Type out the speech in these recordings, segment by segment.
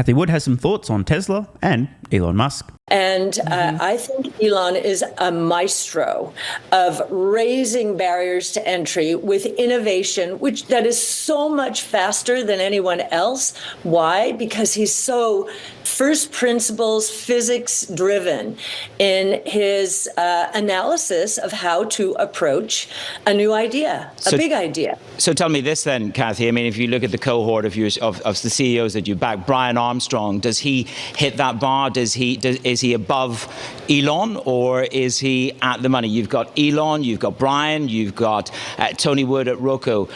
Cathie Wood has some thoughts on Tesla and Elon Musk. And I think Elon is a maestro of raising barriers to entry with innovation, which that is so much faster than anyone else. Why? Because he's so first principles, physics driven in his analysis of how to approach a new idea, a big idea. So tell me this then, Cathie. I mean, if you look at the cohort of the CEOs that you back, Brian Armstrong, does he hit that bar? Is he above Elon, or is he at the money? You've got Elon, you've got Brian, you've got Tony Wood at Roku.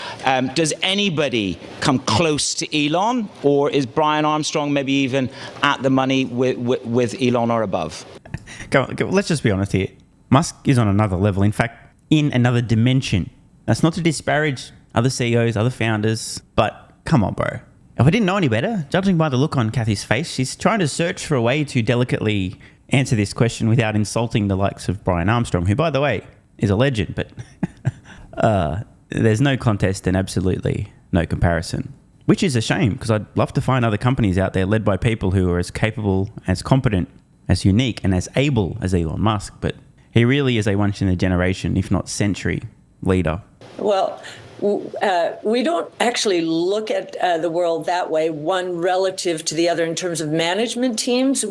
Does anybody come close to Elon, or is Brian Armstrong maybe even at the money with Elon or above? Go, let's just be honest here. Musk is on another level. In fact, in another dimension. That's not to disparage other CEOs, other founders, but come on, bro. If I didn't know any better, judging by the look on Cathie's face, she's trying to search for a way to delicately answer this question without insulting the likes of Brian Armstrong, who, by the way, is a legend, but there's no contest and absolutely no comparison, which is a shame because I'd love to find other companies out there led by people who are as capable, as competent, as unique, and as able as Elon Musk, but he really is a once-in-a-generation, if not century, leader. Well, we don't actually look at the world that way, one relative to the other in terms of management teams.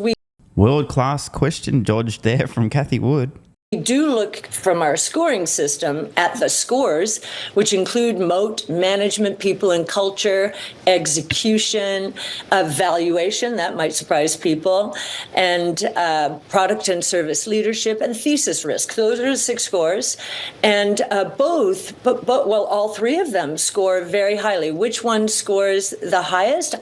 World-class question dodged there from Cathie Wood. We do look from our scoring system at the scores, which include moat, management, people and culture, execution, valuation, that might surprise people, and product and service leadership, and thesis risk. Those are the 6 scores. And all 3 of them score very highly. Which one scores the highest?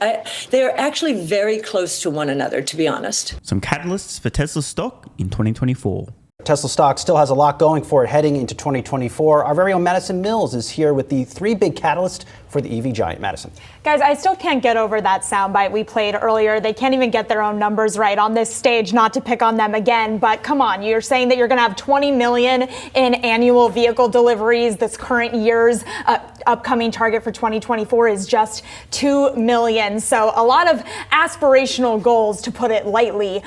They're actually very close to one another, to be honest. Some catalysts for Tesla stock in 2024. Tesla stock still has a lot going for it heading into 2024. Our very own Madison Mills is here with the 3 big catalysts for the EV giant. Madison. Guys, I still can't get over that soundbite we played earlier. They can't even get their own numbers right on this stage, not to pick on them again. But come on, you're saying that you're going to have 20 million in annual vehicle deliveries. This current year's upcoming target for 2024 is just 2 million. So a lot of aspirational goals, to put it lightly.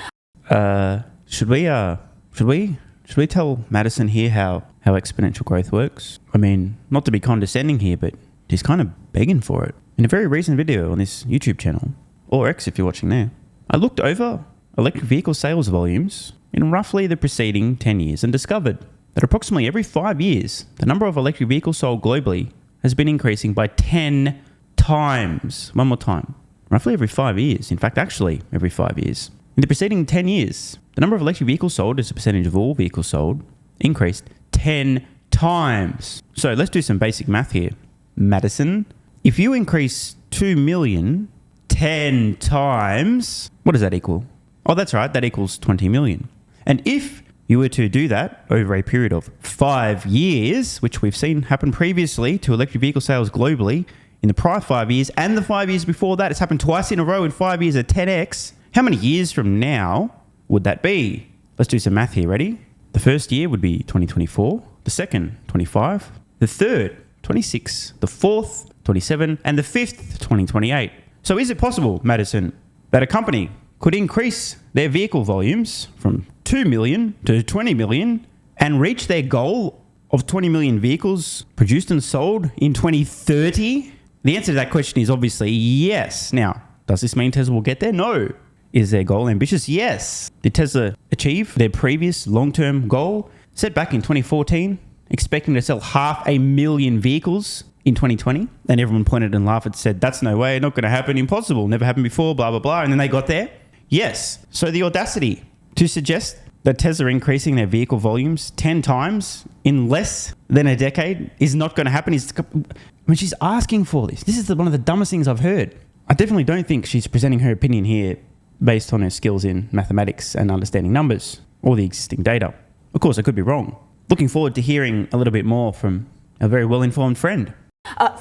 Should we tell Madison here how exponential growth works? I mean, not to be condescending here, but she's kind of begging for it. In a very recent video on this YouTube channel, or X if you're watching there, I looked over electric vehicle sales volumes in roughly the preceding 10 years and discovered that approximately every 5 years, the number of electric vehicles sold globally has been increasing by 10 times. One more time. Roughly every 5 years. In fact, actually every 5 years. In the preceding 10 years, the number of electric vehicles sold as a percentage of all vehicles sold increased 10 times. So let's do some basic math here. Madison, if you increase 2 million 10 times, what does that equal? Oh, that's right, that equals 20 million. And if you were to do that over a period of 5 years, which we've seen happen previously to electric vehicle sales globally in the prior 5 years and the 5 years before that, it's happened twice in a row in 5 years at 10x. How many years from now would that be? Let's do some math here. Ready? The first year would be 2024. The second, 25. The third, 26. The fourth, 27. And the fifth, 2028. So is it possible, Madison, that a company could increase their vehicle volumes from 2 million to 20 million and reach their goal of 20 million vehicles produced and sold in 2030? The answer to that question is obviously yes. Now, does this mean Tesla will get there? No. Is their goal ambitious? Yes. Did Tesla achieve their previous long-term goal set back in 2014, expecting to sell 500,000 vehicles in 2020? And everyone pointed and laughed and said, that's no way, not going to happen, impossible, never happened before, blah, blah, blah. And then they got there? Yes. So the audacity to suggest that Tesla are increasing their vehicle volumes 10 times in less than a decade is not going to happen. When she's asking for this, this is one of the dumbest things I've heard. I definitely don't think she's presenting her opinion here based on her skills in mathematics and understanding numbers or the existing data. Of course, I could be wrong. Looking forward to hearing a little bit more from a very well-informed friend.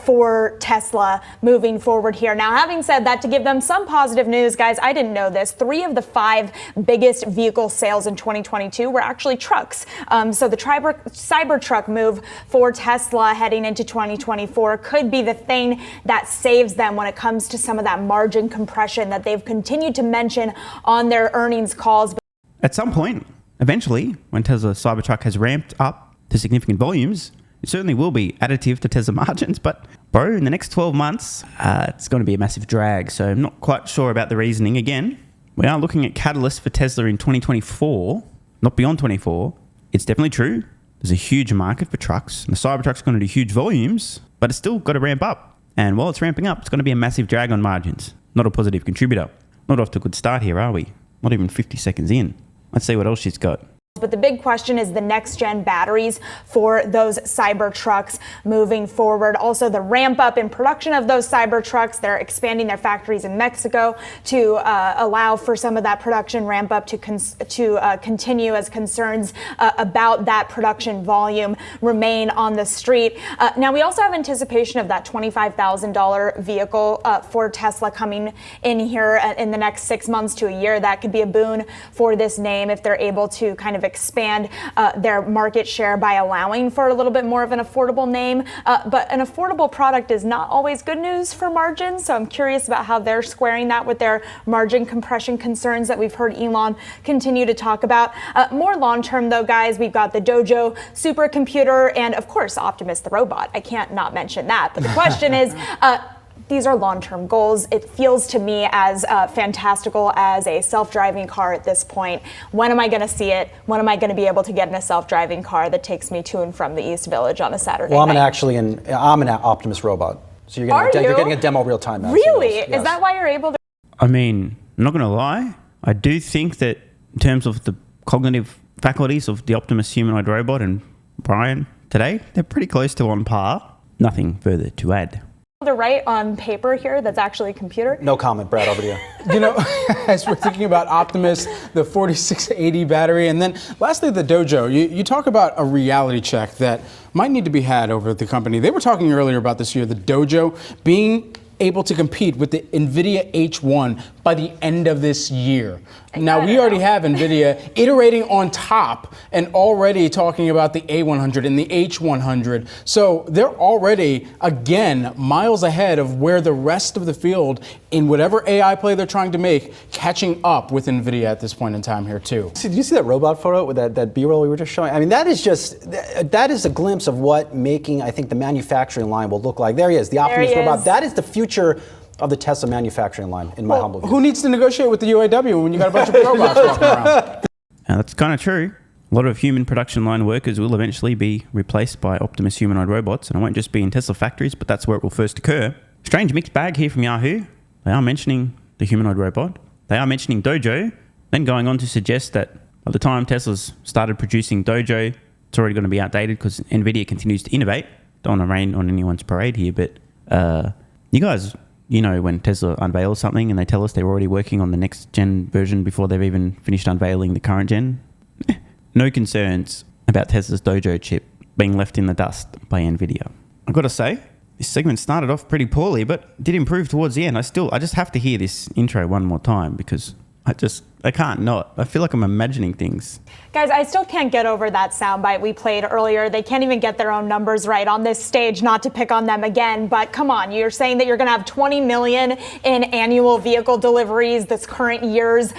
For Tesla moving forward here. Now, having said that, to give them some positive news, guys, I didn't know this. 3 of the 5 biggest vehicle sales in 2022 were actually trucks. So the Cybertruck move for Tesla heading into 2024 could be the thing that saves them when it comes to some of that margin compression that they've continued to mention on their earnings calls. At some point, eventually, when Tesla Cybertruck has ramped up to significant volumes, it certainly will be additive to Tesla margins, but bro, in the next 12 months, it's going to be a massive drag. So I'm not quite sure about the reasoning. Again, we are looking at catalysts for Tesla in 2024, not beyond 24. It's definitely true. There's a huge market for trucks, and the Cybertruck's going to do huge volumes, but it's still got to ramp up. And while it's ramping up, it's going to be a massive drag on margins. Not a positive contributor. Not off to a good start here, are we? Not even 50 seconds in. Let's see what else she's got. But the big question is the next gen batteries for those Cybertrucks moving forward. Also, the ramp up in production of those Cybertrucks. They're expanding their factories in Mexico to allow for some of that production ramp up to continue as concerns about that production volume remain on the street. Now, we also have anticipation of that $25,000 vehicle for Tesla coming in here in the next 6 months to a year. That could be a boon for this name if they're able to kind of expand their market share by allowing for a little bit more of an affordable name. But an affordable product is not always good news for margins. So I'm curious about how they're squaring that with their margin compression concerns that we've heard Elon continue to talk about. More long term, though, guys, we've got the Dojo supercomputer and, of course, Optimus the robot. I can't not mention that. But the question is, these are long-term goals. It feels to me as fantastical as a self-driving car at this point. When am I going to see it? When am I going to be able to get in a self-driving car that takes me to and from the East Village on a Saturday night? I'm an Optimus robot. So you're getting a demo real time. Really? Yes. Is that why you're able to? I mean, I'm not going to lie. I do think that in terms of the cognitive faculties of the Optimus humanoid robot and Brian today, they're pretty close to on par. Nothing further to add. To write on paper here that's actually a computer? No comment, Brad, over to you. You know, as we're thinking about Optimus, the 4680 battery, and then lastly, the Dojo, you talk about a reality check that might need to be had over at the company. They were talking earlier about this year, the Dojo being able to compete with the NVIDIA H1 by the end of this year. Now, we already have NVIDIA iterating on top and already talking about the A100 and the H100. So they're already, again, miles ahead of where the rest of the field, in whatever AI play they're trying to make, catching up with NVIDIA at this point in time here, too. Did you see that robot photo with that B-roll we were just showing? I mean, that is a glimpse of what making, I think, the manufacturing line will look like. There he is, the Optimus robot. That is the future of the Tesla manufacturing line, in my humble view. Who needs to negotiate with the UAW when you got a bunch of robots walking around? Now, that's kind of true. A lot of human production line workers will eventually be replaced by Optimus humanoid robots, and it won't just be in Tesla factories, but that's where it will first occur. Strange mixed bag here from Yahoo. They are mentioning the humanoid robot. They are mentioning Dojo, then going on to suggest that by the time Tesla's started producing Dojo, it's already going to be outdated because NVIDIA continues to innovate. Don't want to rain on anyone's parade here, but you guys... You know, when Tesla unveils something and they tell us they're already working on the next gen version before they've even finished unveiling the current gen. No concerns about Tesla's Dojo chip being left in the dust by NVIDIA. I've got to say, this segment started off pretty poorly, but did improve towards the end. I just have to hear this intro one more time because I can't not. I feel like I'm imagining things. Guys, I still can't get over that soundbite we played earlier. They can't even get their own numbers right on this stage, not to pick on them again. But come on, you're saying that you're going to have 20 million in annual vehicle deliveries. This current year's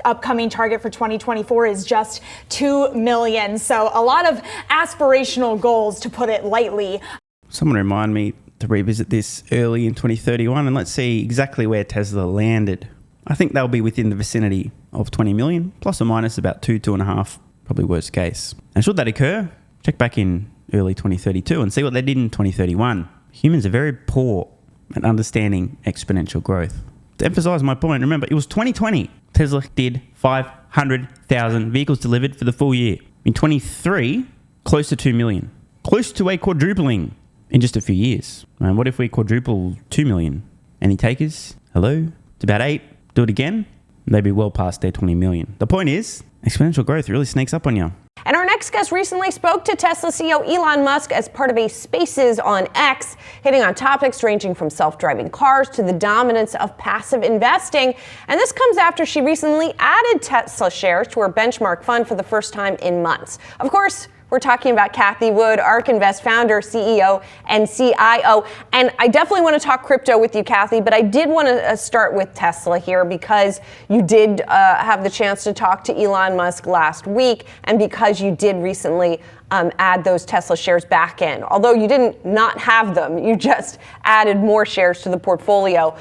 upcoming target for 2024 is just 2 million. So a lot of aspirational goals, to put it lightly. Someone remind me to revisit this early in 2031 and let's see exactly where Tesla landed. I think they'll be within the vicinity of 20 million, plus or minus about 2.5, probably worst case. And should that occur, check back in early 2032 and see what they did in 2031. Humans are very poor at understanding exponential growth. To emphasize my point, remember, it was 2020. Tesla did 500,000 vehicles delivered for the full year. In 23, close to 2 million. Close to a quadrupling in just a few years. And what if we quadruple 2 million? Any takers? Hello? It's about 8. Do it again, they'd be well past their 20 million. The point is, exponential growth really sneaks up on you. And our next guest recently spoke to Tesla CEO Elon Musk as part of a Spaces on X, hitting on topics ranging from self-driving cars to the dominance of passive investing. And this comes after she recently added Tesla shares to her benchmark fund for the first time in months. Of course, we're talking about Cathie Wood, ARK Invest founder, CEO, and CIO. And I definitely want to talk crypto with you, Cathie, but I did want to start with Tesla here because you did have the chance to talk to Elon Musk last week, and because you did recently add those Tesla shares back in. Although you didn't not have them, you just added more shares to the portfolio.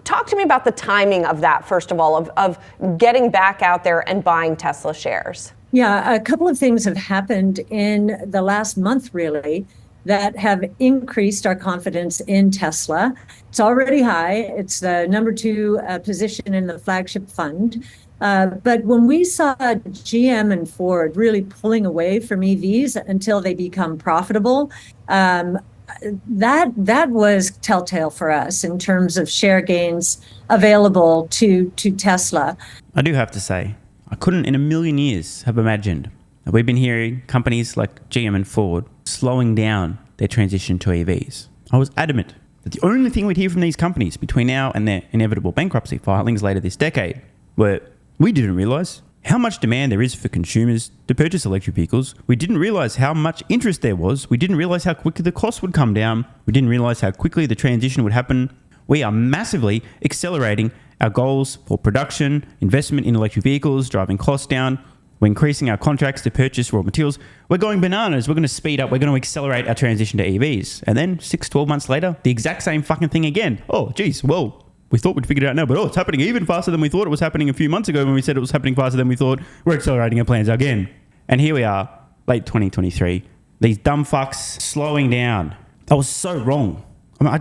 Talk to me about the timing of that, first of all, of getting back out there and buying Tesla shares. Yeah, a couple of things have happened in the last month, really, that have increased our confidence in Tesla. It's already high. It's the number 2 position in the flagship fund. But when we saw GM and Ford really pulling away from EVs until they become profitable, that was telltale for us in terms of share gains available to Tesla. I do have to say, I couldn't in a million years have imagined that we've been hearing companies like GM and Ford slowing down their transition to EVs. I was adamant that the only thing we'd hear from these companies between now and their inevitable bankruptcy filings later this decade were, we didn't realise how much demand there is for consumers to purchase electric vehicles. We didn't realise how much interest there was. We didn't realise how quickly the cost would come down. We didn't realise how quickly the transition would happen. We are massively accelerating our goals for production, investment in electric vehicles, driving costs down. We're increasing our contracts to purchase raw materials. We're going bananas. We're going to speed up. We're going to accelerate our transition to EVs. And then 6-12 months later, the exact same fucking thing again. Oh, geez, well, we thought we'd figured it out now, but it's happening even faster than we thought it was happening a few months ago when we said it was happening faster than we thought. We're accelerating our plans again. And here we are, late 2023. These dumb fucks slowing down. I was so wrong. I mean,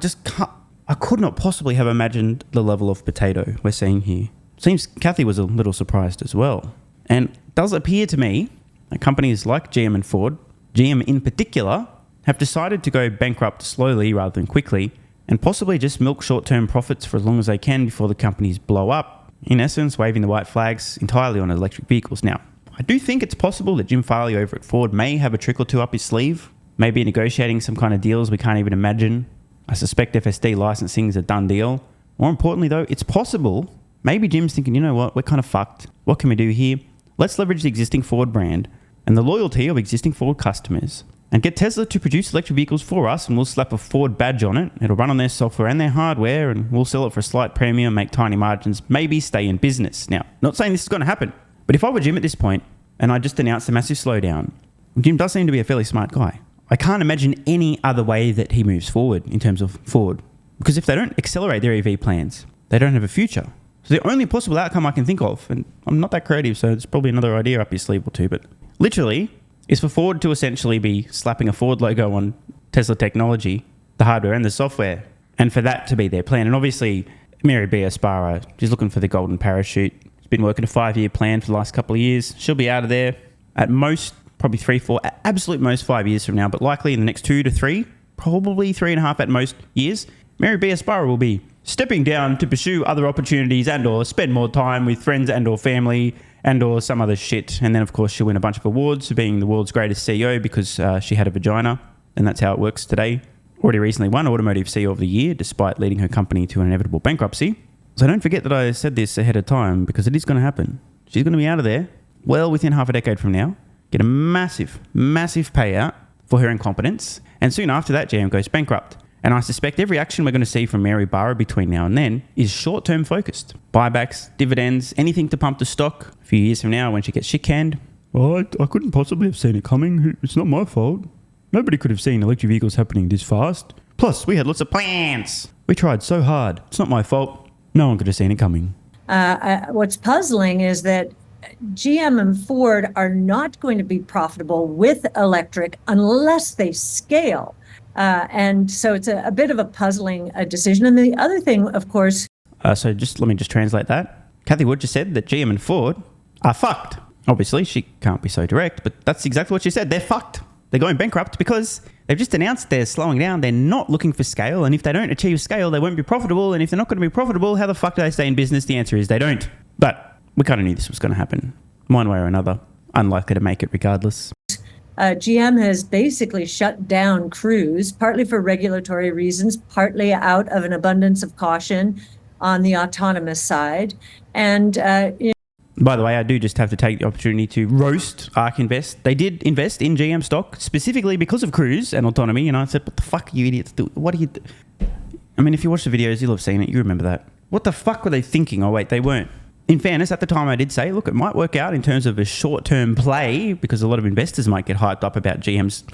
I could not possibly have imagined the level of potato we're seeing here. Seems Cathie was a little surprised as well. And it does appear to me that companies like GM and Ford, GM in particular, have decided to go bankrupt slowly rather than quickly, and possibly just milk short-term profits for as long as they can before the companies blow up, in essence waving the white flags entirely on electric vehicles. Now, I do think it's possible that Jim Farley over at Ford may have a trick or two up his sleeve, maybe negotiating some kind of deals we can't even imagine. I suspect FSD licensing is a done deal. More importantly though, it's possible maybe Jim's thinking, you know what, we're kind of fucked. What can we do here? Let's leverage the existing Ford brand and the loyalty of existing Ford customers and get Tesla to produce electric vehicles for us, and we'll slap a Ford badge on it. It'll run on their software and their hardware, and we'll sell it for a slight premium, make tiny margins, maybe stay in business. Now, not saying this is going to happen, but if I were Jim at this point and I just announced a massive slowdown, Jim does seem to be a fairly smart guy. I can't imagine any other way that he moves forward in terms of Ford, because if they don't accelerate their EV plans, they don't have a future. So the only possible outcome I can think of, and I'm not that creative, so it's probably another idea up your sleeve or two, but literally is for Ford to essentially be slapping a Ford logo on Tesla technology, the hardware and the software, and for that to be their plan. And obviously, Mary B. Aspara, she's looking for the golden parachute. She's been working a 5-year plan for the last couple of years. She'll be out of there at most, probably 3, 4, at absolute most 5 years from now, but likely in the next 2 to 3, probably 3.5 at most years, Mary B. Aspara will be stepping down to pursue other opportunities and or spend more time with friends and or family and or some other shit. And then, of course, she'll win a bunch of awards for being the world's greatest CEO because she had a vagina, and that's how it works today. Already recently won Automotive CEO of the Year, despite leading her company to an inevitable bankruptcy. So don't forget that I said this ahead of time, because it is going to happen. She's going to be out of there well within half a decade from now, get a massive, massive payout for her incompetence, and soon after that, GM goes bankrupt. And I suspect every action we're going to see from Mary Barra between now and then is short-term focused. Buybacks, dividends, anything to pump the stock. A few years from now when she gets shit-canned. Well, I couldn't possibly have seen it coming. It's not my fault. Nobody could have seen electric vehicles happening this fast. Plus, we had lots of plans. We tried so hard. It's not my fault. No one could have seen it coming. What's puzzling is that GM and Ford are not going to be profitable with electric unless they scale. And so it's a bit of a puzzling decision. And the other thing, of course... So let me just translate that. Cathie Wood just said that GM and Ford are fucked. Obviously, she can't be so direct, but that's exactly what she said. They're fucked. They're going bankrupt because they've just announced they're slowing down. They're not looking for scale. And if they don't achieve scale, they won't be profitable. And if they're not going to be profitable, how the fuck do they stay in business? The answer is they don't. But we kind of knew this was going to happen one way or another. unlikely to make it regardless. GM has basically shut down Cruise, partly for regulatory reasons, partly out of an abundance of caution on the autonomous side. And by the way, I do just have to take the opportunity to roast ARK Invest. They did invest in GM stock specifically because of Cruise and autonomy. And I said, what the fuck are you idiots do? What are you do? I mean, if you watch the videos, you'll have seen it. You remember that. What the fuck were they thinking? Oh, wait, they weren't. In fairness, at the time I did say, look, it might work out in terms of a short-term play because a lot of investors might get hyped up about GM's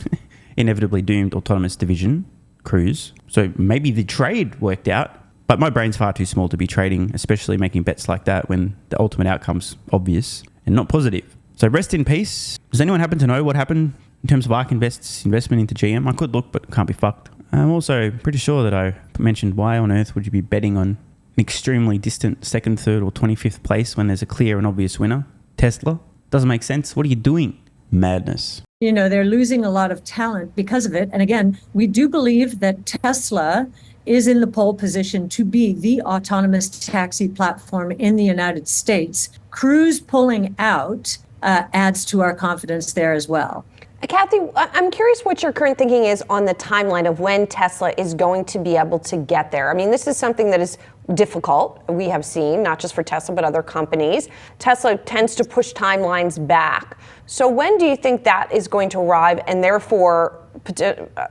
inevitably doomed autonomous division, Cruise. So maybe the trade worked out, but my brain's far too small to be trading, especially making bets like that when the ultimate outcome's obvious and not positive. So rest in peace. Does anyone happen to know what happened in terms of ARK Invest's investment into GM? I could look, but can't be fucked. I'm also pretty sure that I mentioned why on earth would you be betting on an extremely distant second, third, or 25th place when there's a clear and obvious winner? Tesla? Doesn't make sense. What are you doing? Madness. You know, they're losing a lot of talent because of it. And again, we do believe that Tesla is in the pole position to be the autonomous taxi platform in the United States. Cruise pulling out adds to our confidence there as well. Cathie, I'm curious what your current thinking is on the timeline of when Tesla is going to be able to get there. I mean, this is something that is difficult, we have seen, not just for Tesla, but other companies. Tesla tends to push timelines back. So when do you think that is going to arrive and therefore,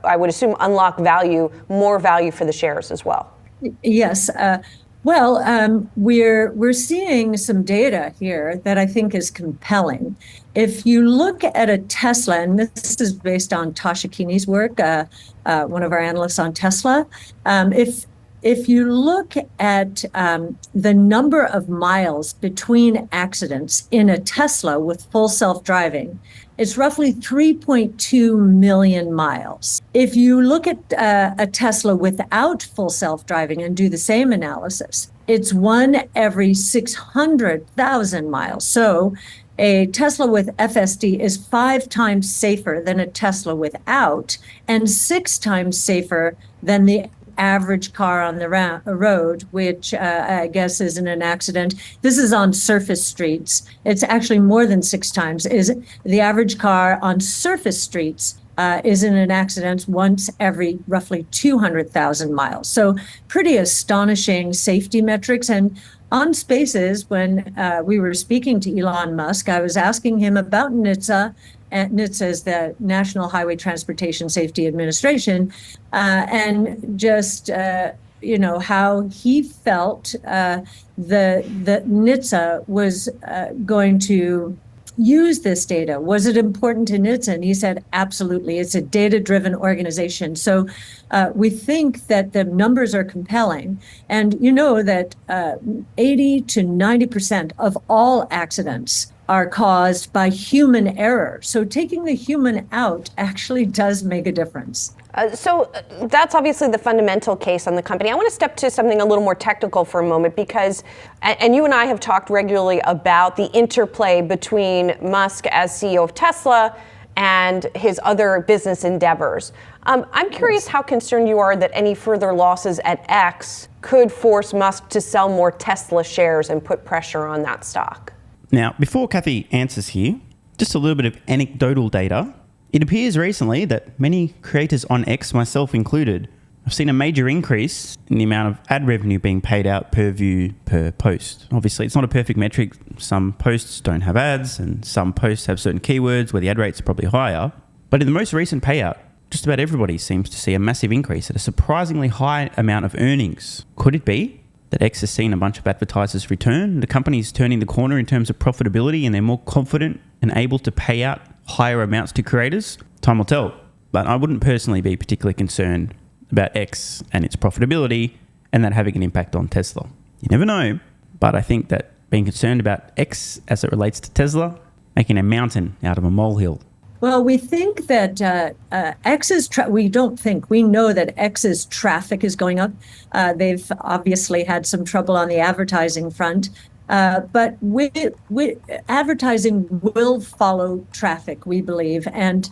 I would assume, unlock value, more value for the shares as well? Yes. We're seeing some data here that I think is compelling. If you look at a Tesla, and this is based on Tasha Keeney's work, one of our analysts on Tesla, if you look at the number of miles between accidents in a Tesla with full self-driving, it's roughly 3.2 million miles. If you look at a Tesla without full self-driving and do the same analysis, it's 1 every 600,000 miles. So a Tesla with FSD is 5 times safer than a Tesla without, and 6 times safer than the average car on the road, which I guess is in an accident. This is on surface streets. It's actually more than 6 times. Is the average car on surface streets is in an accident once every roughly 200,000 miles. So pretty astonishing safety metrics. And on Spaces, when we were speaking to Elon Musk, I was asking him about NHTSA. And NHTSA is the National Highway Transportation Safety Administration, and just how he felt the NHTSA was going to use this data. Was it important to NHTSA? And he said, absolutely. It's a data-driven organization. So we think that the numbers are compelling. And you know that 80 to 90% of all accidents are caused by human error. So taking the human out actually does make a difference. So that's obviously the fundamental case on the company. I want to step to something a little more technical for a moment because, and you and I have talked regularly about the interplay between Musk as CEO of Tesla and his other business endeavors. I'm curious how concerned you are that any further losses at X could force Musk to sell more Tesla shares and put pressure on that stock. Now, before Cathie answers here, just a little bit of anecdotal data. It appears recently that many creators on X, myself included, have seen a major increase in the amount of ad revenue being paid out per view per post. Obviously, it's not a perfect metric. Some posts don't have ads and some posts have certain keywords where the ad rates are probably higher. But in the most recent payout, just about everybody seems to see a massive increase at a surprisingly high amount of earnings. Could it be that X has seen a bunch of advertisers return? The company's turning the corner in terms of profitability and they're more confident and able to pay out higher amounts to creators? Time will tell. But I wouldn't personally be particularly concerned about X and its profitability and that having an impact on Tesla. You never know, but I think that being concerned about X as it relates to Tesla, making a mountain out of a molehill. Well, we think that we know that X's traffic is going up. They've obviously had some trouble on the advertising front. But advertising will follow traffic, we believe, and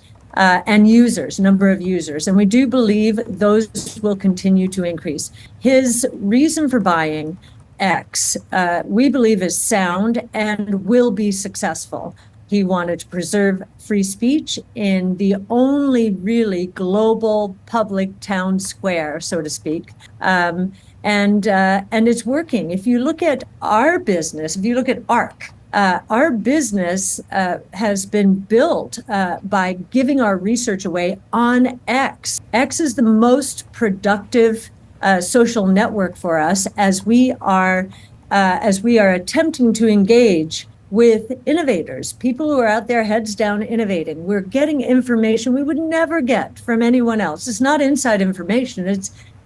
users, number of users. And we do believe those will continue to increase. His reason for buying X, we believe, is sound and will be successful. He wanted to preserve free speech in the only really global public town square, so to speak. And it's working. If you look at our business, if you look at ARC, our business has been built by giving our research away on X. X is the most productive social network for us as we are attempting to engage with innovators, people who are out there heads down innovating. We're getting information we would never get from anyone else. It's not inside information.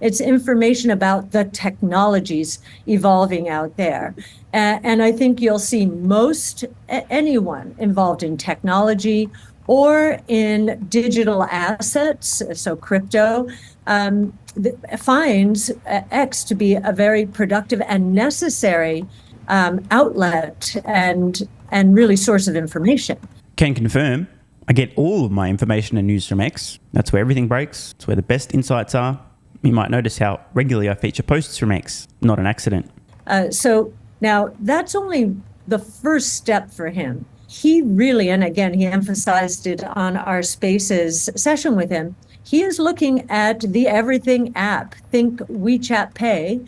It's information about the technologies evolving out there. And I think you'll see anyone involved in technology or in digital assets, so crypto, finds X to be a very productive and necessary outlet and really source of information. Can confirm, I get all of my information and news from X. That's where everything breaks. It's where the best insights are. You might notice how regularly I feature posts from X. Not an accident. So now that's only the first step for him. He really, and again, he emphasized it on our Spaces session with him, he is looking at the everything app. Think WeChat Pay,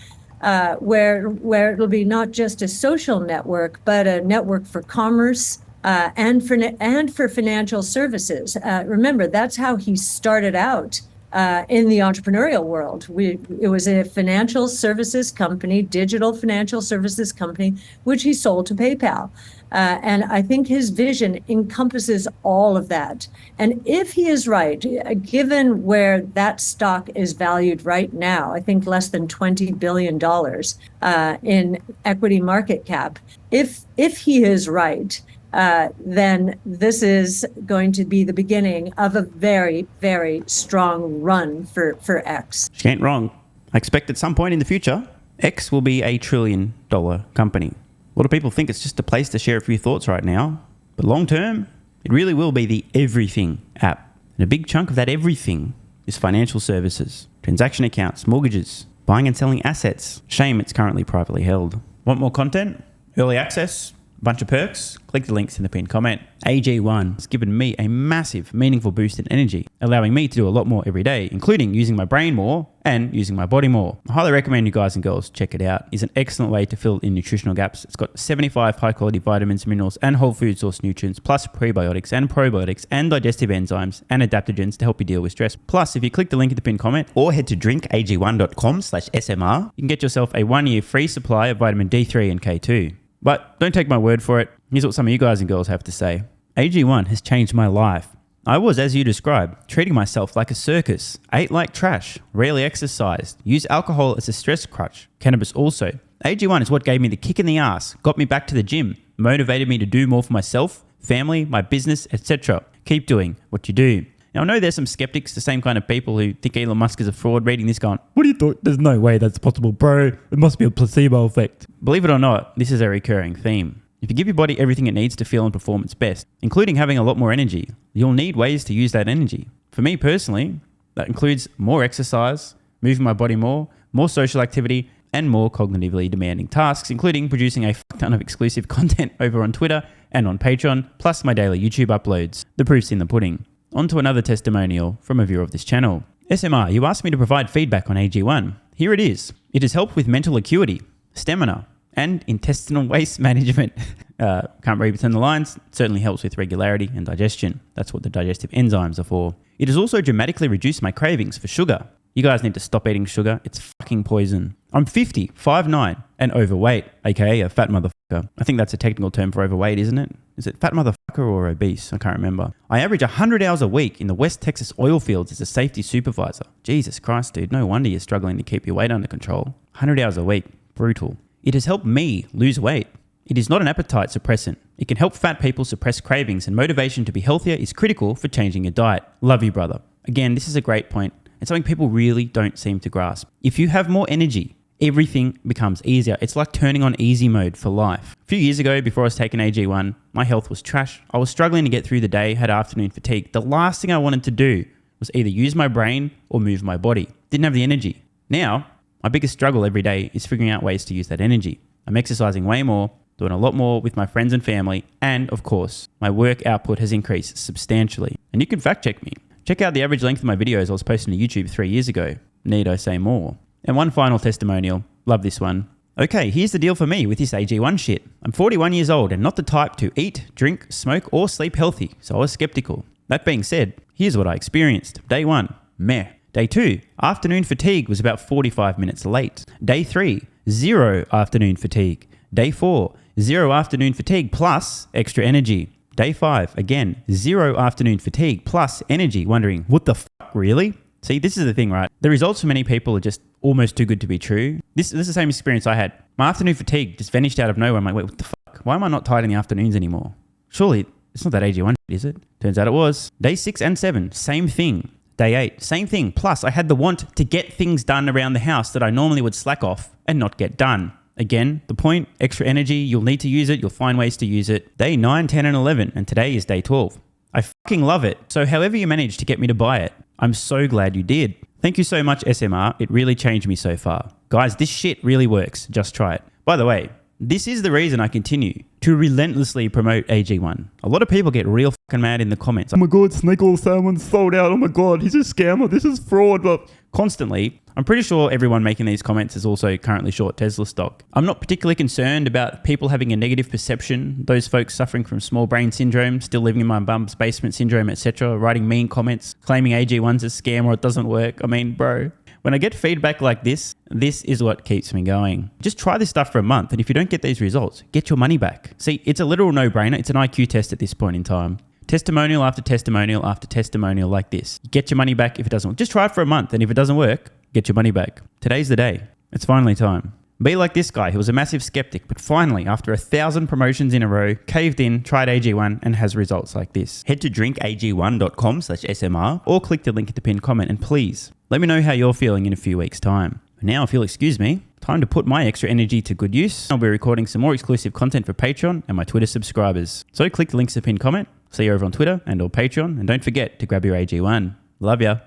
where it'll be not just a social network, but a network for commerce and for financial services. Remember, that's how he started out in the entrepreneurial world. It was a financial services company, digital financial services company, which he sold to PayPal. And I think his vision encompasses all of that. And if he is right, given where that stock is valued right now, I think less than $20 billion in equity market cap, if he is right, then this is going to be the beginning of a very, very strong run for X. She ain't wrong. I expect at some point in the future, X will be $1 trillion company. A lot of people think it's just a place to share a few thoughts right now, but long term, it really will be the everything app. And a big chunk of that everything is financial services, transaction accounts, mortgages, buying and selling assets. Shame it's currently privately held. Want more content? Early access? Bunch of perks? Click the links in the pinned comment. AG1 has given me a massive, meaningful boost in energy, allowing me to do a lot more every day, including using my brain more and using my body more. I highly recommend you guys and girls check it out. It's an excellent way to fill in nutritional gaps. It's got 75 high-quality vitamins, minerals, and whole food source nutrients, plus prebiotics and probiotics and digestive enzymes and adaptogens to help you deal with stress. Plus, if you click the link in the pinned comment or head to drinkag1.com/SMR, you can get yourself a 1-year free supply of vitamin D3 and K2. But don't take my word for it. Here's what some of you guys and girls have to say. AG1 has changed my life. I was, as you described, treating myself like a circus, ate like trash, rarely exercised, used alcohol as a stress crutch, cannabis also. AG1 is what gave me the kick in the ass, got me back to the gym, motivated me to do more for myself, family, my business, etc. Keep doing what you do. Now, I know there's some skeptics, the same kind of people who think Elon Musk is a fraud, reading this going, what do you thought? There's no way that's possible, bro. It must be a placebo effect. Believe it or not, this is a recurring theme. If you give your body everything it needs to feel and perform its best, including having a lot more energy, you'll need ways to use that energy. For me personally, that includes more exercise, moving my body more social activity, and more cognitively demanding tasks, including producing a ton of exclusive content over on Twitter and on Patreon, plus my daily YouTube uploads. The proof's in the pudding. On to another testimonial from a viewer of this channel. SMR, you asked me to provide feedback on AG1. Here it is. It has helped with mental acuity, stamina, and intestinal waste management. Can't read between the lines. It certainly helps with regularity and digestion. That's what the digestive enzymes are for. It has also dramatically reduced my cravings for sugar. You guys need to stop eating sugar. It's fucking poison. I'm 50, 5'9", and overweight, aka a fat motherfucker. I think that's a technical term for overweight, isn't it? Is it fat motherfucker or obese? I can't remember. I average 100 hours a week in the West Texas oil fields as a safety supervisor. Jesus Christ, dude. No wonder you're struggling to keep your weight under control. 100 hours a week. Brutal. It has helped me lose weight. It is not an appetite suppressant. It can help fat people suppress cravings, and motivation to be healthier is critical for changing your diet. Love you, brother. Again, this is a great point and something people really don't seem to grasp. If you have more energy, everything becomes easier. It's like turning on easy mode for life. A few years ago, before I was taking AG1, my health was trash. I was struggling to get through the day, had afternoon fatigue. The last thing I wanted to do was either use my brain or move my body. Didn't have the energy. Now, my biggest struggle every day is figuring out ways to use that energy. I'm exercising way more, doing a lot more with my friends and family, and of course, my work output has increased substantially. And you can fact check me. Check out the average length of my videos I was posting to YouTube 3 years ago. Need I say more? And one final testimonial. Love this one. Okay, here's the deal for me with this AG1 shit. I'm 41 years old and not the type to eat, drink, smoke, or sleep healthy, so I was skeptical. That being said, here's what I experienced. Day 1, meh. Day 2, afternoon fatigue was about 45 minutes late. Day 3, 0 afternoon fatigue. Day 4, 0 afternoon fatigue plus extra energy. Day 5, again, 0 afternoon fatigue plus energy. Wondering, what the fuck, really? See, this is the thing, right? The results for many people are just almost too good to be true. This is the same experience I had. My afternoon fatigue just vanished out of nowhere. I'm like, wait, what the fuck? Why am I not tired in the afternoons anymore? Surely, it's not that AG1, is it? Turns out it was. Day 6 and 7, same thing. Day 8, same thing. Plus, I had the want to get things done around the house that I normally would slack off and not get done. Again, the point, extra energy, you'll need to use it, you'll find ways to use it. Day 9, 10, and 11, and today is day 12. I fucking love it. So however you managed to get me to buy it, I'm so glad you did. Thank you so much, SMR. It really changed me so far. Guys, this shit really works. Just try it. By the way, this is the reason I continue to relentlessly promote AG1. A lot of people get real fucking mad in the comments. Oh my God, Snake Oil Salmon's sold out. Oh my God, he's a scammer. This is fraud. But constantly, I'm pretty sure everyone making these comments is also currently short Tesla stock. I'm not particularly concerned about people having a negative perception, those folks suffering from small brain syndrome, still living in my bum's basement syndrome, etc., writing mean comments, claiming AG1's a scam or it doesn't work. I mean, bro, when I get feedback like this is what keeps me going. Just try this stuff for a month, and if you don't get these results, get your money back. See, it's a literal no-brainer. It's an IQ test at this point in time. Testimonial after testimonial after testimonial like this. Get your money back if it doesn't work. Just try it for a month, and if it doesn't work, get your money back. Today's the day. It's finally time. Be like this guy who was a massive skeptic, but finally, after 1,000 promotions in a row, caved in, tried AG1, and has results like this. Head to drinkag1.com/SMR or click the link at the pinned comment, and please, let me know how you're feeling in a few weeks' time. Now, if you'll excuse me, time to put my extra energy to good use. I'll be recording some more exclusive content for Patreon and my Twitter subscribers. So click the links at the pinned comment. See you over on Twitter and or Patreon, and don't forget to grab your AG1. Love ya.